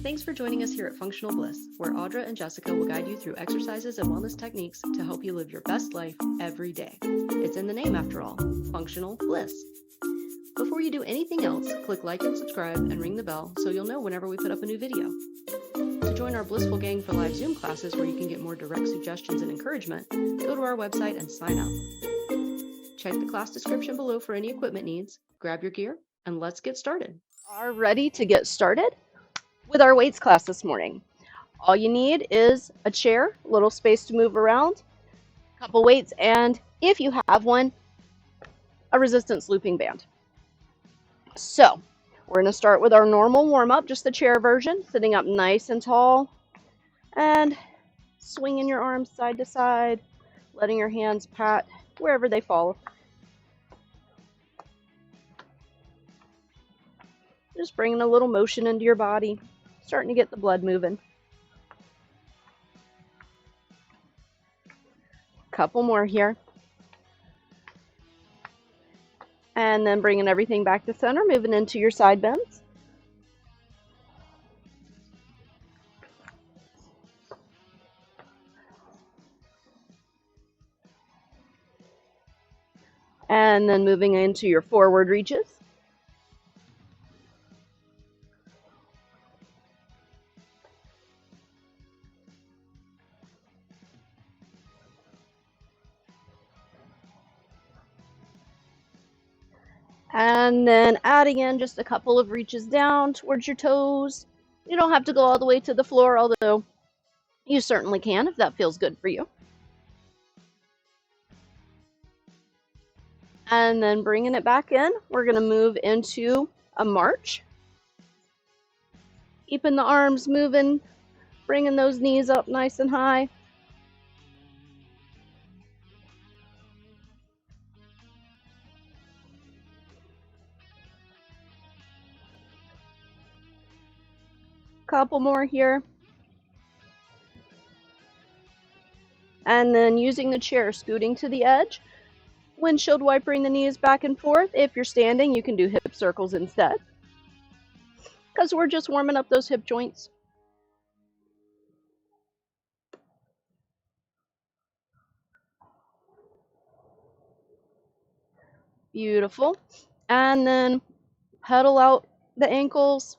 Thanks for joining us here at Functional Bliss, where Audra and Jessica will guide you through exercises and wellness techniques to help you live your best life every day. It's in the name after all, Functional Bliss. Before you do anything else, click like and subscribe and ring the bell so you'll know whenever we put up a new video. To join our Blissful Gang for live Zoom classes where you can get more direct suggestions and encouragement, go to our website and sign up. Check the class description below for any equipment needs, grab your gear, and let's get started. Are ready to get started with our weights class this morning? All you need is a chair, a little space to move around, a couple weights, and if you have one, a resistance looping band. So we're going to start with our normal warm-up, just the chair version, sitting up nice and tall and swinging your arms side to side, letting your hands pat wherever they fall. Just bringing a little motion into your body, starting to get the blood moving. Couple more here. And then bringing everything back to center, moving into your side bends. And then moving into your forward reaches. And then adding in just a couple of reaches down towards your toes. You don't have to go all the way to the floor, although you certainly can if that feels good for you. And then bringing it back in, we're going to move into a march. Keeping the arms moving, bringing those knees up nice and high. Couple more here. And then using the chair, scooting to the edge, windshield wipering the knees back and forth. If you're standing, you can do hip circles instead, because we're just warming up those hip joints. Beautiful. And then pedal out the ankles,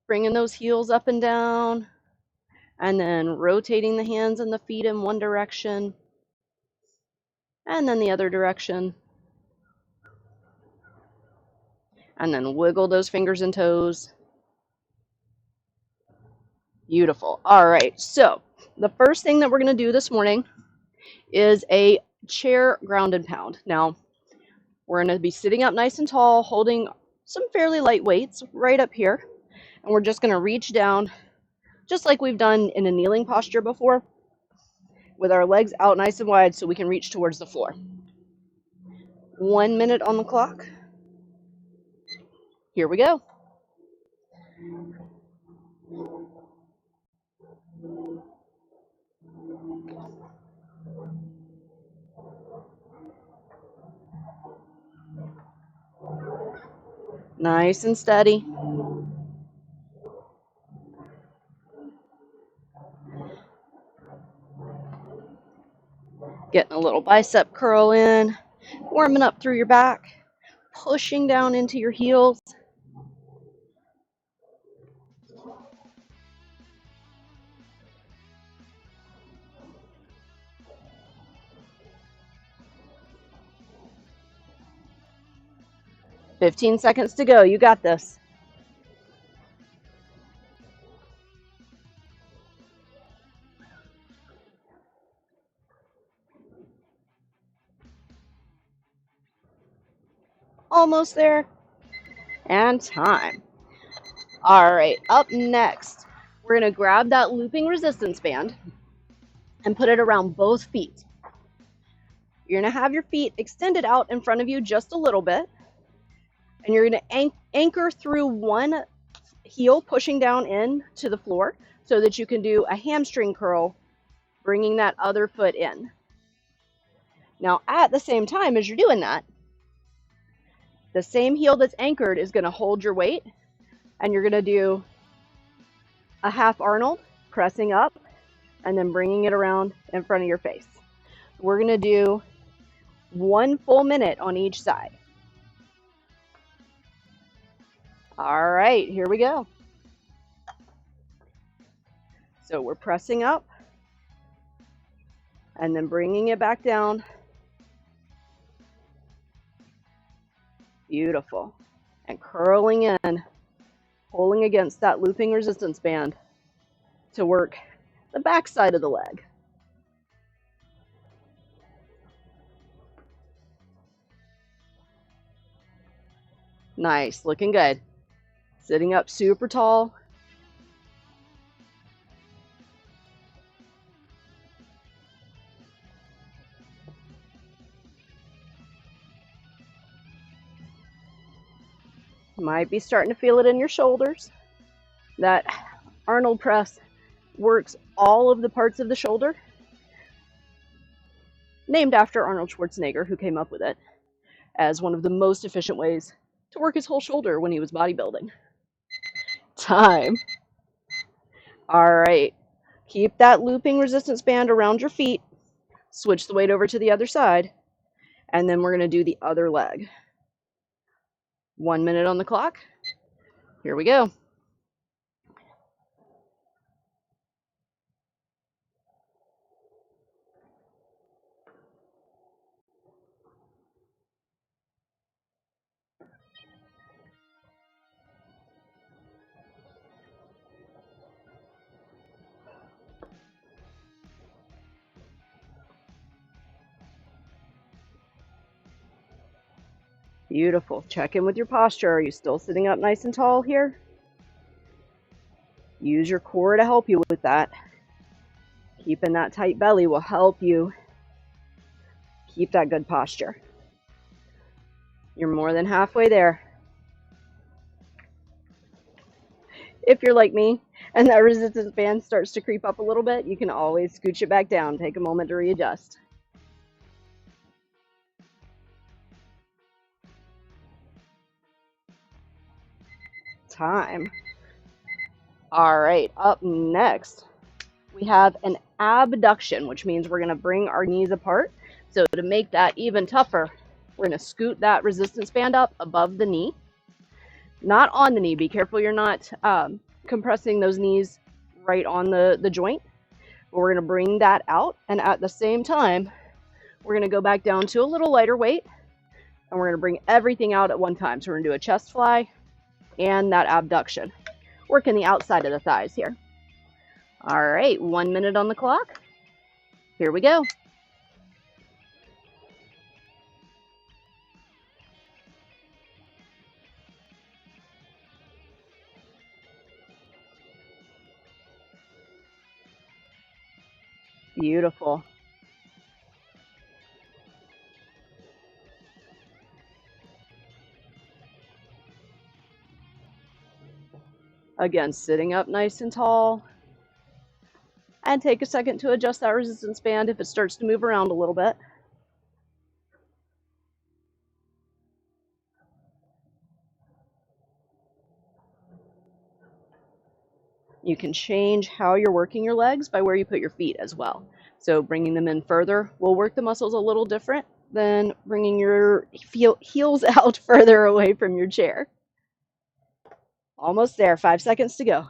bringing those heels up and down, and then rotating the hands and the feet in one direction, and then the other direction. And then wiggle those fingers and toes. Beautiful. All right, so the first thing that we're going to do this morning is a chair ground and pound. Now, we're going to be sitting up nice and tall, holding some fairly light weights right up here. And we're just going to reach down, just like we've done in a kneeling posture before, with our legs out nice and wide so we can reach towards the floor. 1 minute on the clock. Here we go. Nice and steady. Getting a little bicep curl in, warming up through your back, pushing down into your heels. "15 seconds to go. You got this." Almost there. And time. All right, up next, we're going to grab that looping resistance band and put it around both feet. You're going to have your feet extended out in front of you just a little bit. And you're going to anchor through one heel, pushing down into the floor so that you can do a hamstring curl, bringing that other foot in. Now, at the same time as you're doing that, the same heel that's anchored is going to hold your weight, And you're going to do a half Arnold, pressing up and then bringing it around in front of your face. We're going to do 1 full minute on each side. All right, here we go. So we're pressing up and then bringing it back down. Beautiful. And curling in, pulling against that looping resistance band to work the back side of the leg. Nice, looking good. Sitting up super tall. Might be starting to feel it in your shoulders. That Arnold press works all of the parts of the shoulder, named after Arnold Schwarzenegger, who came up with it as one of the most efficient ways to work his whole shoulder when he was bodybuilding. Time. All right. Keep that looping resistance band around your feet. Switch the weight over to the other side. And then we're going to do the other leg. 1 minute on the clock. Here we go. Beautiful. Check in with your posture. Are you still sitting up nice and tall here? Use your core to help you with that. Keeping that tight belly will help you keep that good posture. You're more than halfway there. If you're like me and that resistance band starts to creep up a little bit, you can always scooch it back down. Take a moment to readjust. Time. All right, up next, we have an abduction, which means we're going to bring our knees apart. So to make that even tougher, we're going to scoot that resistance band up above the knee. Not on the knee. Be careful you're not compressing those knees right on the joint. But we're going to bring that out, and at the same time, we're going to go back down to a little lighter weight, and we're going to bring everything out at one time. So we're going to do a chest fly and that abduction. Working the outside of the thighs here. All right, 1 minute on the clock. Here we go. Beautiful. Again, sitting up nice and tall. And take a second to adjust that resistance band if it starts to move around a little bit. You can change how you're working your legs by where you put your feet as well. So bringing them in further will work the muscles a little different than bringing your heels out further away from your chair. Almost there, 5 seconds to go.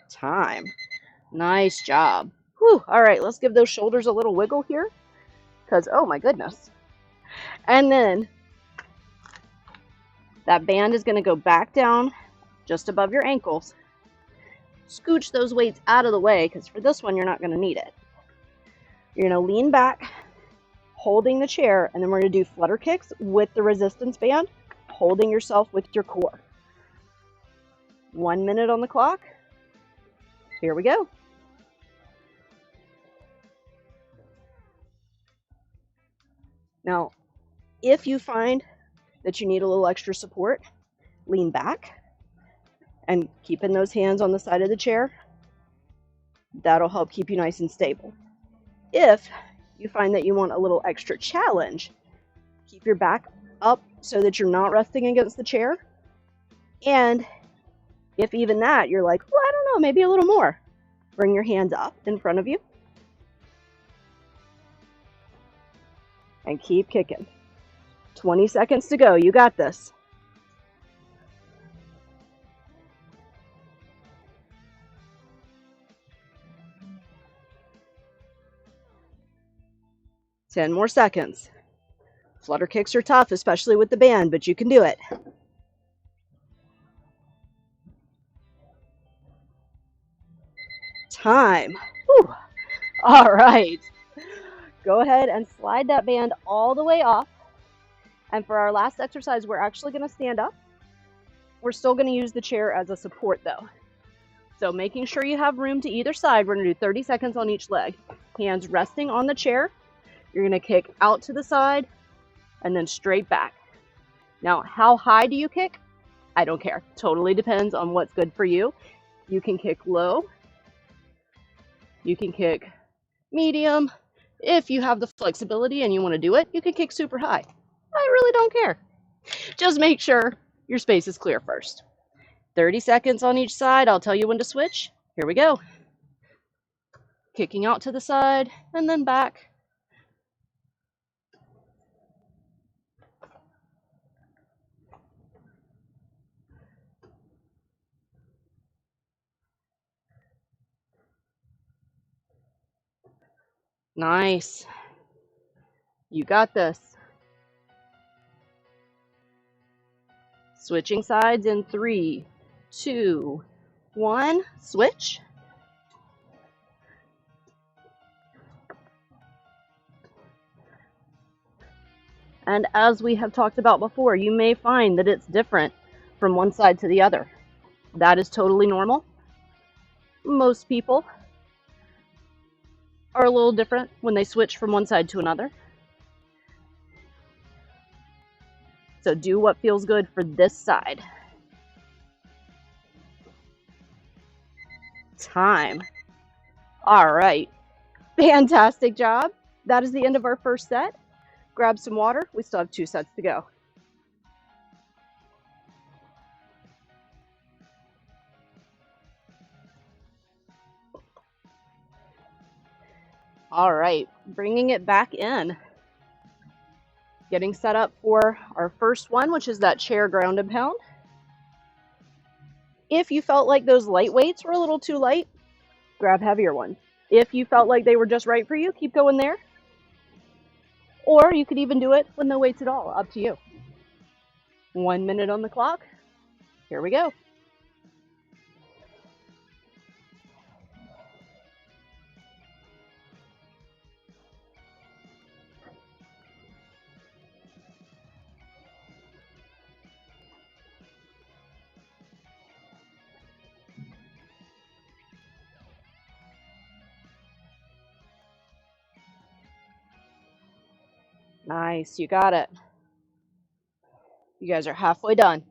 Time. Nice job. Whew. All right, let's give those shoulders a little wiggle here, because oh my goodness. And then that band is going to go back down just above your ankles. Scooch those weights out of the way, because for this one, you're not going to need it. You're going to lean back, holding the chair, and then we're going to do flutter kicks with the resistance band, holding yourself with your core. 1 minute on the clock. Here we go. Now, if you find that you need a little extra support, lean back and keeping those hands on the side of the chair. That'll help keep you nice and stable. If you find that you want a little extra challenge, Keep your back up so that you're not resting against the chair. And if even that, you're like, well, I don't know, maybe a little more. Bring your hands up in front of you. And keep kicking. 20 seconds to go. You got this. Ten more seconds. Flutter kicks are tough, especially with the band, but you can do it. Time. Whew. All right. Go ahead and slide that band all the way off. And for our last exercise, we're actually going to stand up. We're still going to use the chair as a support, though. So making sure you have room to either side, we're going to do 30 seconds on each leg. Hands resting on the chair. You're going to kick out to the side and then straight back. Now, how high do you kick? I don't care. Totally depends on what's good for you. You can kick low. You can kick medium. If you have the flexibility and you want to do it, you can kick super high. I really don't care. Just make sure your space is clear first. 30 seconds on each side. I'll tell you when to switch. Here we go. Kicking out to the side and then back. Nice. You got this. Switching sides in 3, 2, 1. Switch. And as we have talked about before, you may find that it's different from one side to the other. That is totally normal. Most people are a little different when they switch from one side to another. So do what feels good for this side. Time. All right. Fantastic job. That is the end of our first set. Grab some water. We still have 2 sets to go. All right, bringing it back in. Getting set up for our first one, which is that chair ground and pound. If you felt like those light weights were a little too light, grab heavier ones. If you felt like they were just right for you, keep going there. Or you could even do it with no weights at all, up to you. 1 minute on the clock. Here we go. Nice, you got it. You guys are halfway done.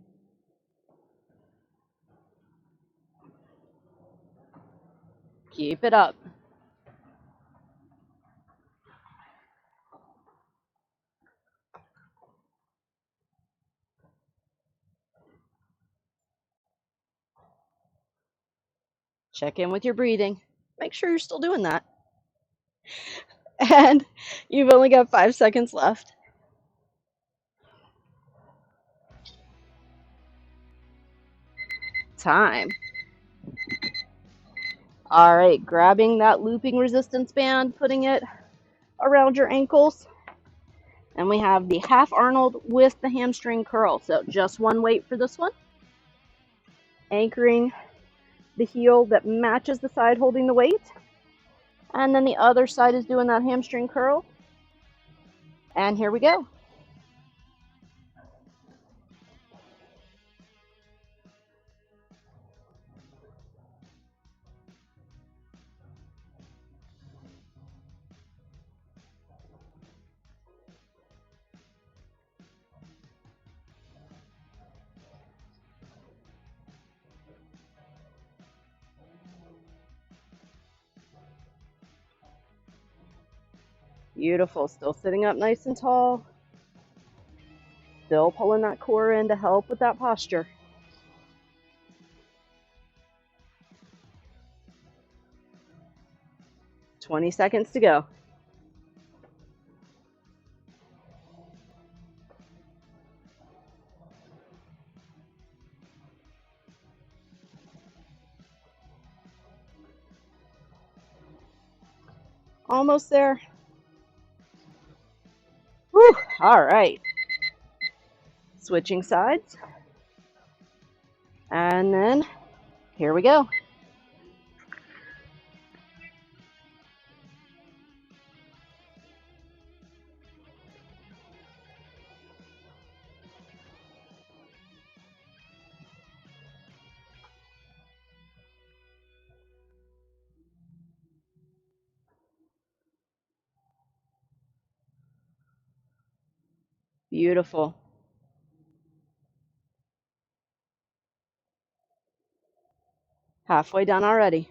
Keep it up. Check in with your breathing. Make sure you're still doing that. And you've only got 5 seconds left. Time. All right, grabbing that looping resistance band, putting it around your ankles. And we have the half Arnold with the hamstring curl. So just one weight for this one. Anchoring the heel that matches the side holding the weight. And then the other side is doing that hamstring curl. And here we go. Beautiful. Still sitting up nice and tall. Still pulling that core in to help with that posture. "20 seconds to go. Almost there. Whew, all right. Switching sides. And then here we go. Beautiful. Halfway done already.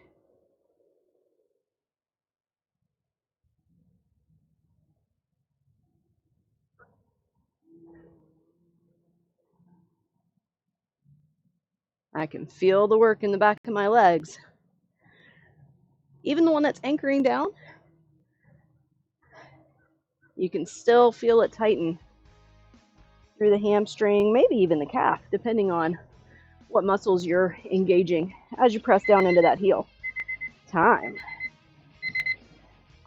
I can feel the work in the back of my legs. Even the one that's anchoring down, you can still feel it tighten through the hamstring, maybe even the calf, depending on what muscles you're engaging as you press down into that heel. Time.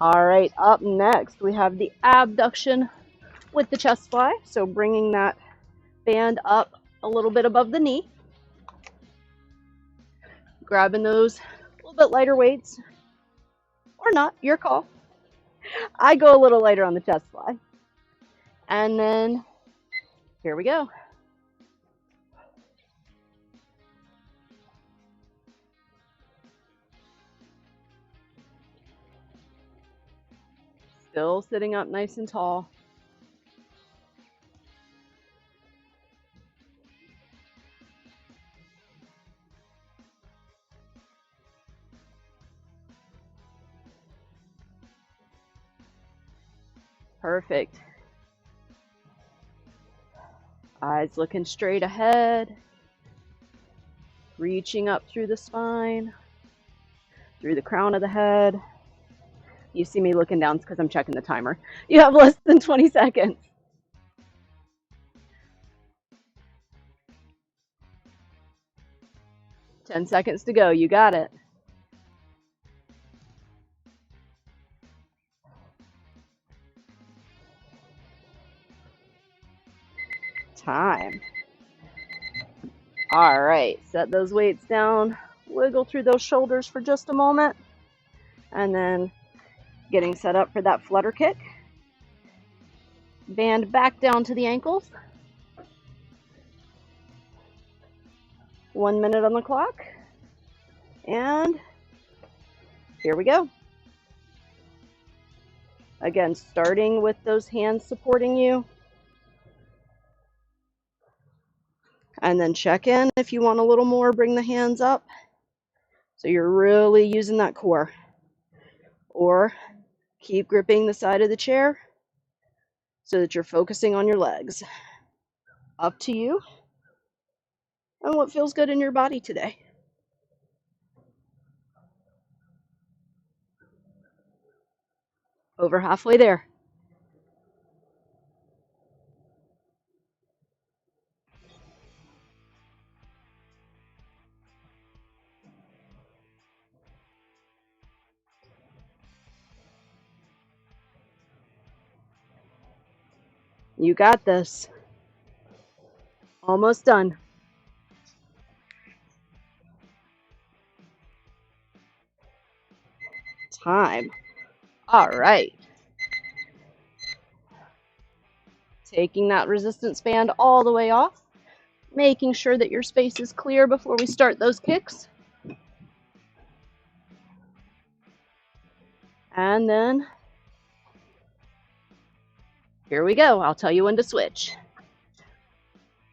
All right, up next, we have the abduction with the chest fly. So bringing that band up a little bit above the knee. Grabbing those a little bit lighter weights, or not, your call. I go a little lighter on the chest fly. And then, here we go. Still sitting up nice and tall. Perfect. Eyes looking straight ahead. Reaching up through the spine, through the crown of the head. You see me looking down because I'm checking the timer. You have less than 20 seconds. Ten seconds to go. You got it. Time. All right, set those weights down. Wiggle through those shoulders for just a moment. And then getting set up for that flutter kick. Band back down to the ankles. 1 minute on the clock. And here we go. Again, starting with those hands supporting you. And then check in if you want a little more, bring the hands up. So you're really using that core. Or keep gripping the side of the chair so that you're focusing on your legs. Up to you and what feels good in your body today. Over halfway there. You got this. Almost done. Time. All right. Taking that resistance band all the way off. Making sure that your space is clear before we start those kicks. And then, here we go. I'll tell you when to switch.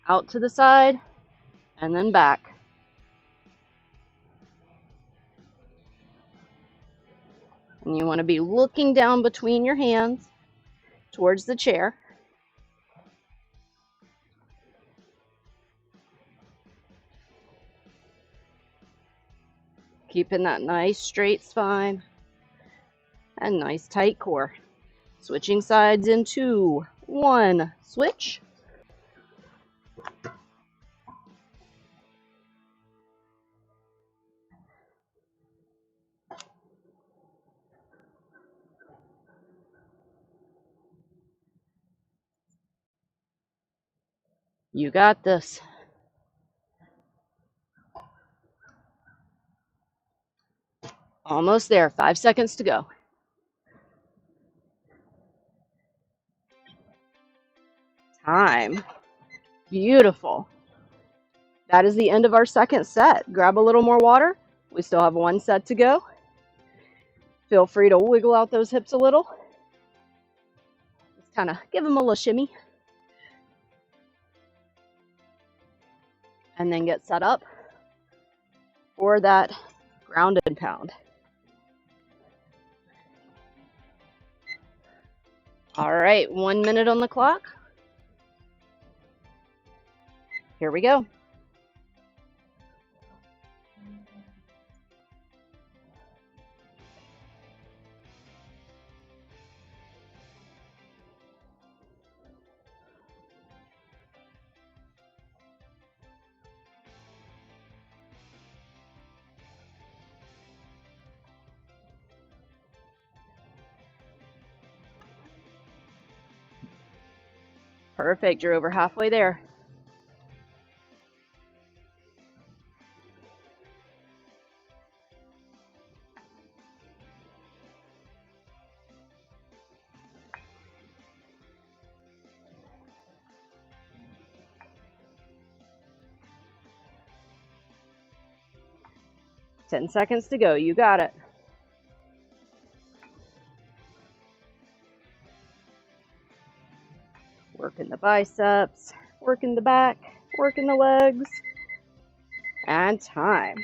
Out to the side, and then back. And you want to be looking down between your hands towards the chair. Keeping that nice straight spine and nice tight core. Switching sides in 2, 1, switch. You got this. Almost there. 5 seconds to go. Time. Beautiful. That is the end of our second set. Grab a little more water. We still have 1 set to go. Feel free to wiggle out those hips a little. Just kind of give them a little shimmy. And then get set up for that ground and pound. All right, 1 minute on the clock. Here we go. Perfect, you're over halfway there. Ten seconds to go, you got it. Working the biceps, working the back, working the legs, and time.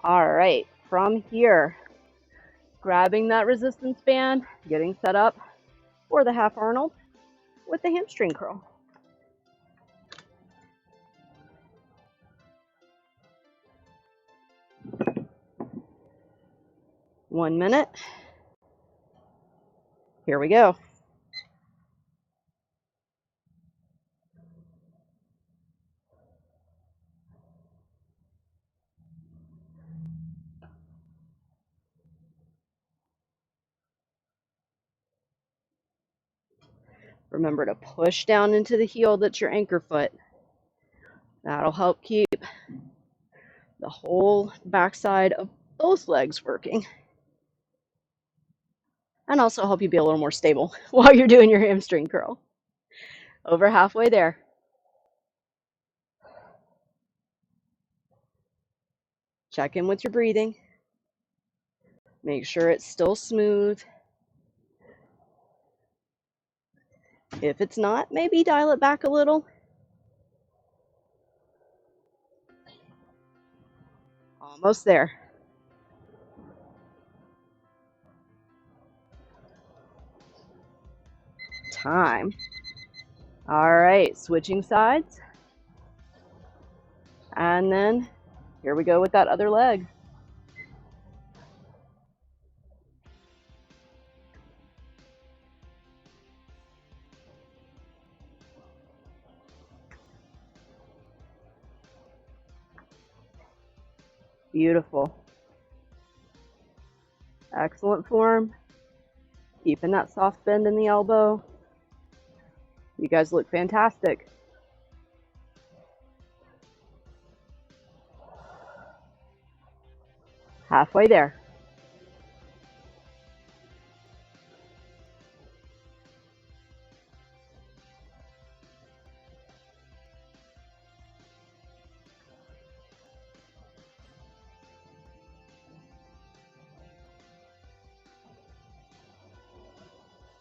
All right, from here, grabbing that resistance band, getting set up for the half Arnold with the hamstring curl. One minute. Here we go. Remember to push down into the heel that's your anchor foot. That'll help keep the whole backside of both legs working. And also help you be a little more stable while you're doing your hamstring curl. Over halfway there. Check in with your breathing. Make sure it's still smooth. If it's not, maybe dial it back a little. Almost there. Time. All right, switching sides. And then here we go with that other leg. Beautiful. Excellent form. Keeping that soft bend in the elbow. You guys look fantastic. Halfway there.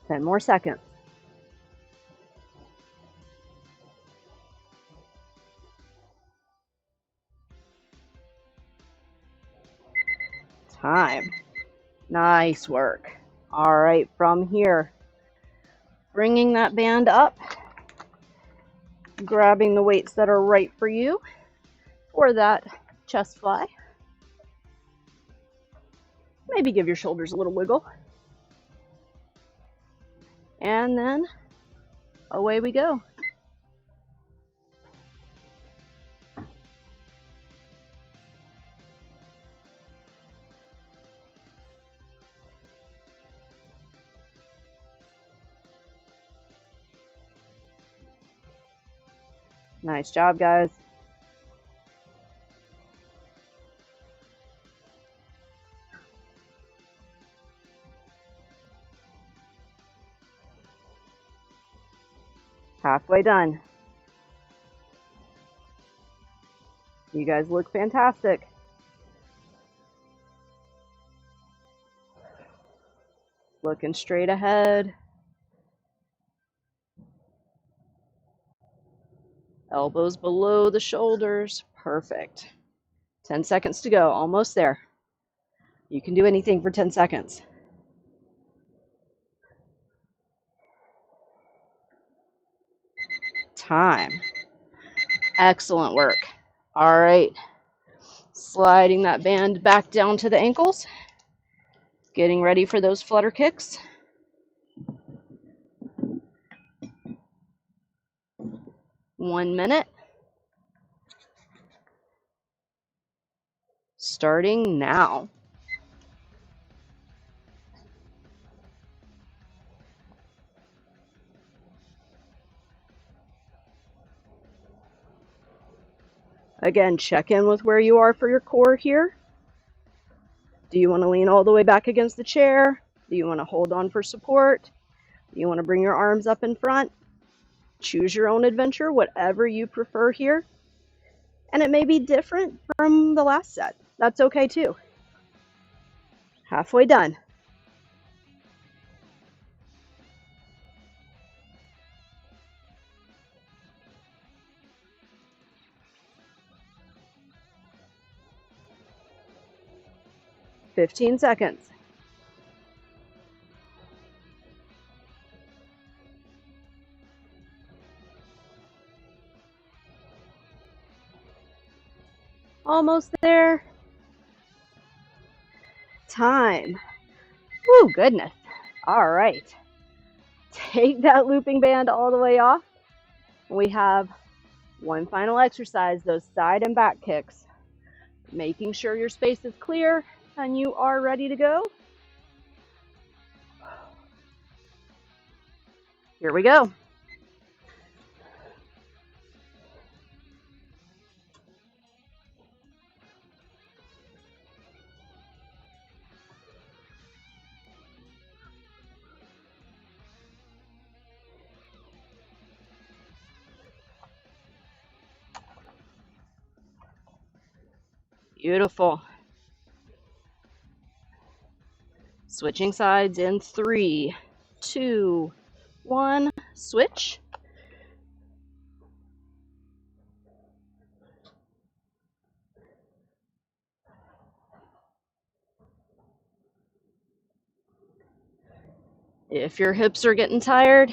Ten more seconds. Time. Nice work. All right, from here, bringing that band up, grabbing the weights that are right for you for that chest fly. Maybe give your shoulders a little wiggle. And then away we go. Nice job, guys. Halfway done. You guys look fantastic. Looking straight ahead. Elbows below the shoulders. Perfect. 10 seconds to go. Almost there. You can do anything for 10 seconds. Time. Excellent work. All right. Sliding that band back down to the ankles. Getting ready for those flutter kicks. One minute. Starting now. Again, check in with where you are for your core here. Do you want to lean all the way back against the chair? Do you want to hold on for support? Do you want to bring your arms up in front? Choose your own adventure, whatever you prefer here. And it may be different from the last set. That's okay too. Halfway done. "15 seconds. Almost there. Time. Woo, goodness. All right. Take that looping band all the way off. We have one final exercise, those side and back kicks. Making sure your space is clear and you are ready to go. Here we go. Beautiful. Switching sides in 3, 2, 1. Switch. If your hips are getting tired,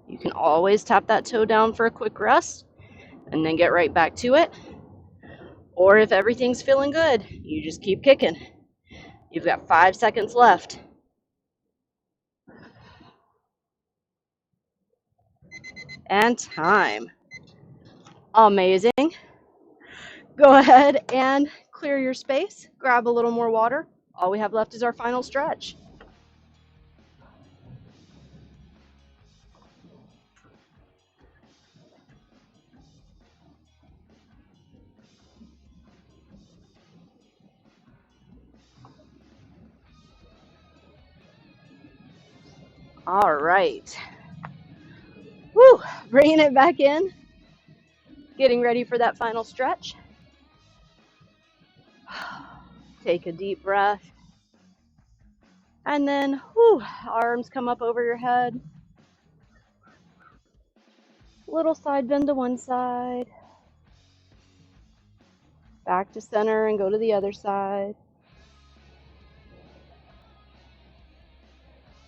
you can always tap that toe down for a quick rest and then get right back to it. Or if everything's feeling good, you just keep kicking. You've got 5 seconds left. And time. Amazing. Go ahead and clear your space. Grab a little more water. All we have left is our final stretch. All right. Woo, bringing it back in. Getting ready for that final stretch. Take a deep breath. And then, arms come up over your head. Little side bend to one side. Back to center and go to the other side.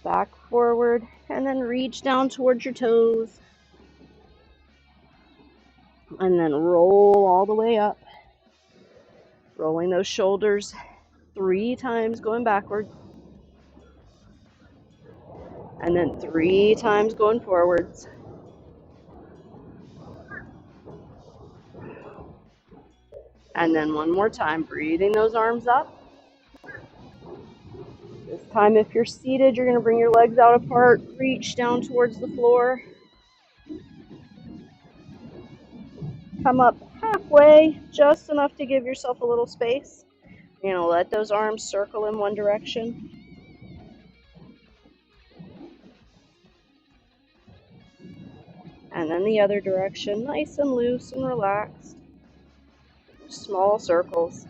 Back forward and then reach down towards your toes. And then roll all the way up. Rolling those shoulders 3 times going backward. And then 3 times going forwards. And then one more time, breathing those arms up. This time, if you're seated, you're going to bring your legs out apart, reach down towards the floor. Come up halfway, just enough to give yourself a little space. You're going to let those arms circle in one direction. And then the other direction, nice and loose and relaxed. Small circles.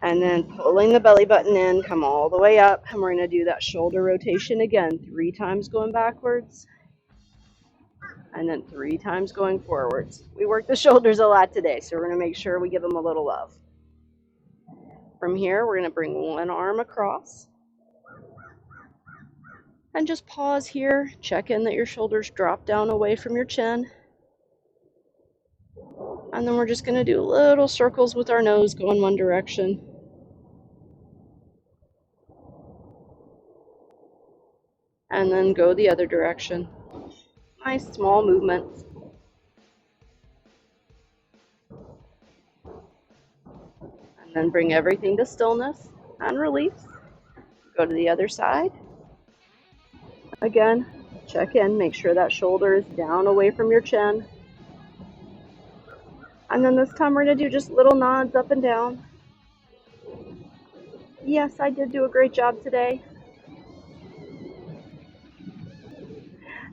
And then pulling the belly button in, come all the way up. And we're going to do that shoulder rotation again, 3 times going backwards. And then 3 times going forwards. We worked the shoulders a lot today, so we're going to make sure we give them a little love. From here, we're going to bring one arm across. And just pause here. Check in that your shoulders drop down away from your chin. And then we're just going to do little circles with our nose going one direction. And then go the other direction. Nice small movements. And then bring everything to stillness and release. Go to the other side. Again, check in, make sure that shoulder is down away from your chin. And then this time we're going to do just little nods up and down. Yes, I did do a great job today.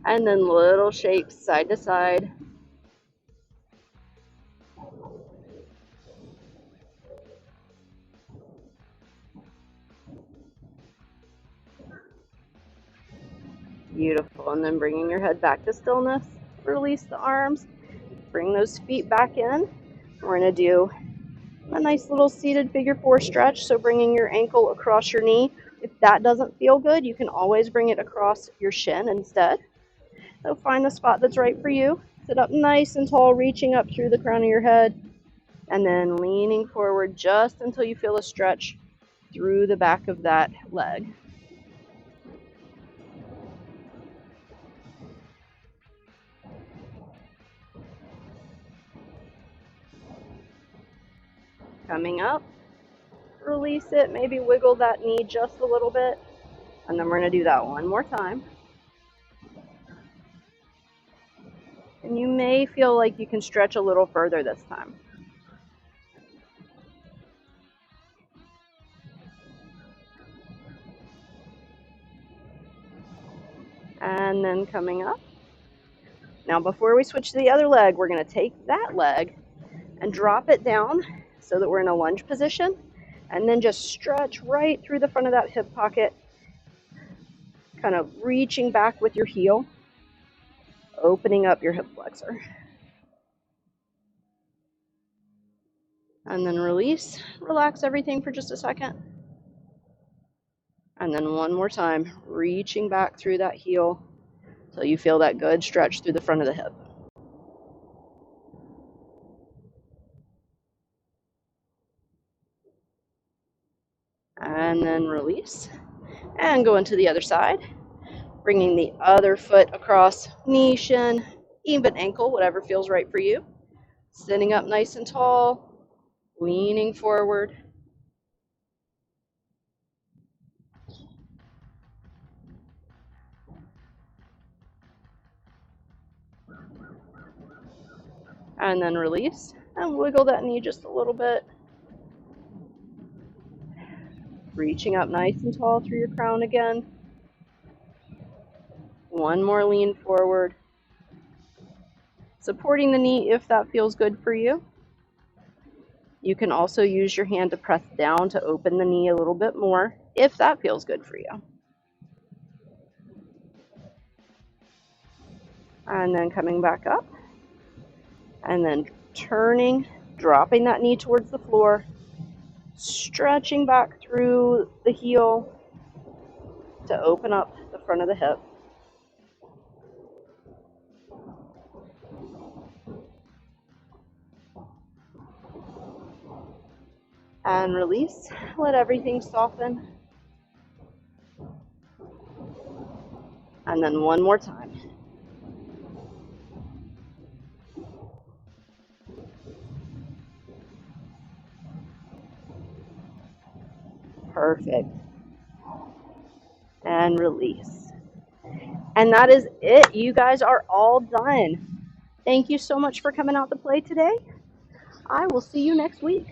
And then little shapes side to side. Beautiful. And then bringing your head back to stillness. Release the arms. Bring those feet back in. We're going to do a nice little seated figure 4 stretch. So bringing your ankle across your knee. If that doesn't feel good, you can always bring it across your shin instead. So find the spot that's right for you. Sit up nice and tall, reaching up through the crown of your head. And then leaning forward just until you feel a stretch through the back of that leg. Coming up, release it, maybe wiggle that knee just a little bit. And then we're going to do that one more time. And you may feel like you can stretch a little further this time. And then coming up. Now before we switch to the other leg, we're going to take that leg and drop it down so that we're in a lunge position. And then just stretch right through the front of that hip pocket, kind of reaching back with your heel, opening up your hip flexor. And then release, relax everything for just a second. And then one more time, reaching back through that heel till you feel that good stretch through the front of the hip. And then release. And go into the other side, bringing the other foot across knee, shin, even ankle, whatever feels right for you. Sitting up nice and tall, leaning forward. And then release and wiggle that knee just a little bit. Reaching up nice and tall through your crown again. One more lean forward. Supporting the knee if that feels good for you. You can also use your hand to press down to open the knee a little bit more if that feels good for you. And then coming back up. And then turning, dropping that knee towards the floor. Stretching back through the heel to open up the front of the hip. And release. Let everything soften. And then one more time. Perfect. And release. And that is it. You guys are all done. Thank you so much for coming out to play today. I will see you next week.